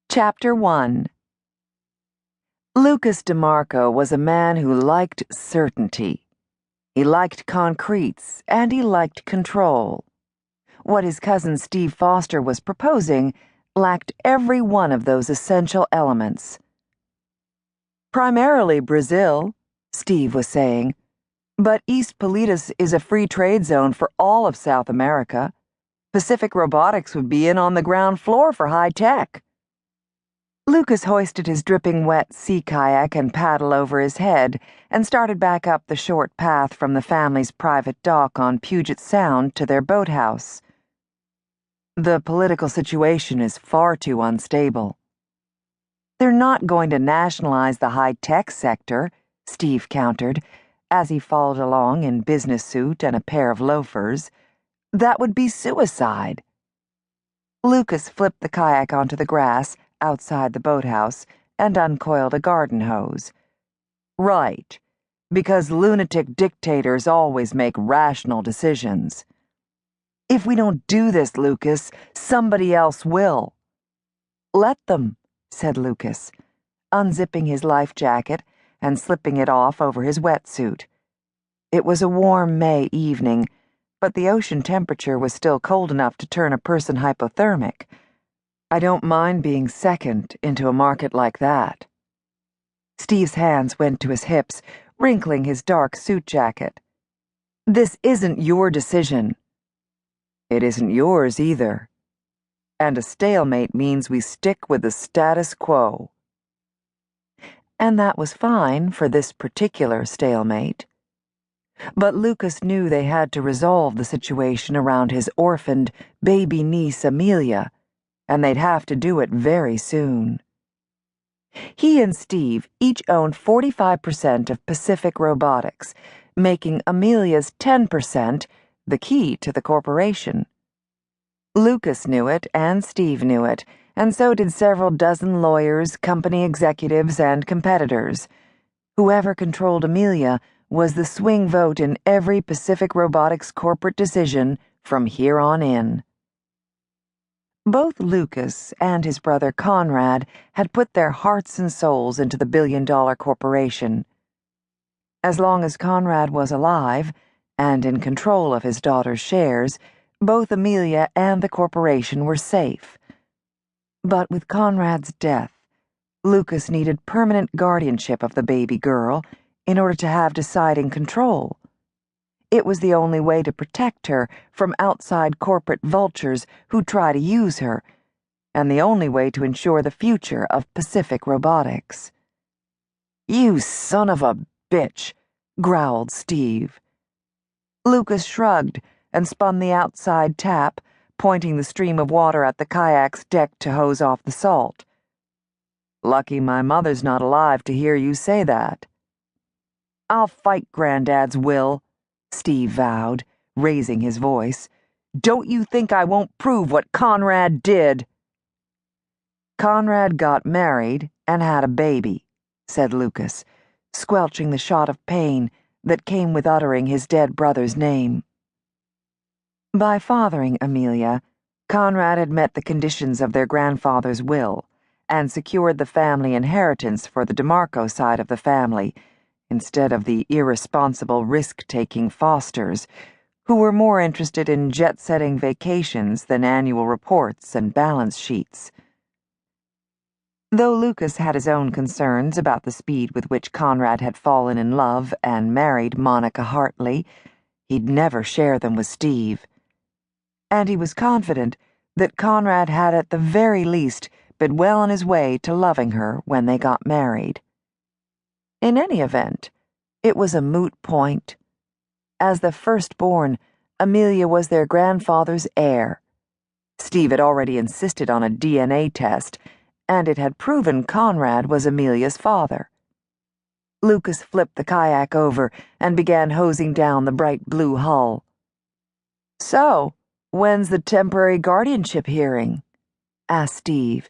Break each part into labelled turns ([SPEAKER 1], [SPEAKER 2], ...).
[SPEAKER 1] Chapter 1. Lucas DeMarco was a man who liked certainty. He liked concretes, and he liked control. What his cousin Steve Foster was proposing lacked every one of those essential elements. Primarily Brazil, Steve was saying, but East Politas is a free trade zone for all of South America. Pacific Robotics would be in on the ground floor for high tech. Lucas hoisted his dripping wet sea kayak and paddle over his head and started back up the short path from the family's private dock on Puget Sound to their boathouse. The political situation is far too unstable. They're not going to nationalize the high-tech sector, Steve countered, as he followed along in business suit and a pair of loafers. That would be suicide. Lucas flipped the kayak onto the grass outside the boathouse and uncoiled a garden hose. Right, because lunatic dictators always make rational decisions. If we don't do this, Lucas, somebody else will. Let them, said Lucas, unzipping his life jacket and slipping it off over his wetsuit. It was a warm May evening, but the ocean temperature was still cold enough to turn a person hypothermic. I don't mind being second into a market like that. Steve's hands went to his hips, wrinkling his dark suit jacket. This isn't your decision. It isn't yours either. And a stalemate means we stick with the status quo. And that was fine for this particular stalemate. But Lucas knew they had to resolve the situation around his orphaned baby niece Amelia, and they'd have to do it very soon. He and Steve each owned 45% of Pacific Robotics, making Amelia's 10% the key to the corporation. Lucas knew it, and Steve knew it, and so did several dozen lawyers, company executives, and competitors. Whoever controlled Amelia was the swing vote in every Pacific Robotics corporate decision from here on in. Both Lucas and his brother Conrad had put their hearts and souls into the billion-dollar corporation. As long as Conrad was alive, and in control of his daughter's shares, both Amelia and the corporation were safe. But with Conrad's death, Lucas needed permanent guardianship of the baby girl in order to have deciding control. It was the only way to protect her from outside corporate vultures who try to use her, and the only way to ensure the future of Pacific Robotics. You son of a bitch, growled Steve. Lucas shrugged and spun the outside tap, pointing the stream of water at the kayak's deck to hose off the salt. Lucky my mother's not alive to hear you say that. I'll fight Granddad's will, Steve vowed, raising his voice. Don't you think I won't prove what Conrad did? Conrad got married and had a baby, said Lucas, squelching the shot of pain that came with uttering his dead brother's name. By fathering Amelia, Conrad had met the conditions of their grandfather's will and secured the family inheritance for the DeMarco side of the family, instead of the irresponsible risk-taking Fosters, who were more interested in jet-setting vacations than annual reports and balance sheets. Though Lucas had his own concerns about the speed with which Conrad had fallen in love and married Monica Hartley, he'd never share them with Steve. And he was confident that Conrad had at the very least been well on his way to loving her when they got married. In any event, it was a moot point. As the firstborn, Amelia was their grandfather's heir. Steve had already insisted on a DNA test, and it had proven Conrad was Amelia's father. Lucas flipped the kayak over and began hosing down the bright blue hull. So, when's the temporary guardianship hearing? Asked Steve,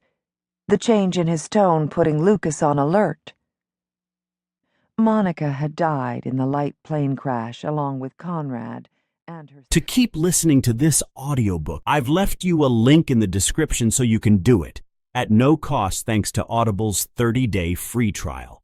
[SPEAKER 1] the change in his tone putting Lucas on alert. Monica had died in the light plane crash along with Conrad and her...
[SPEAKER 2] To keep listening to this audiobook, I've left you a link in the description so you can do it. at no cost thanks to Audible's 30-day free trial.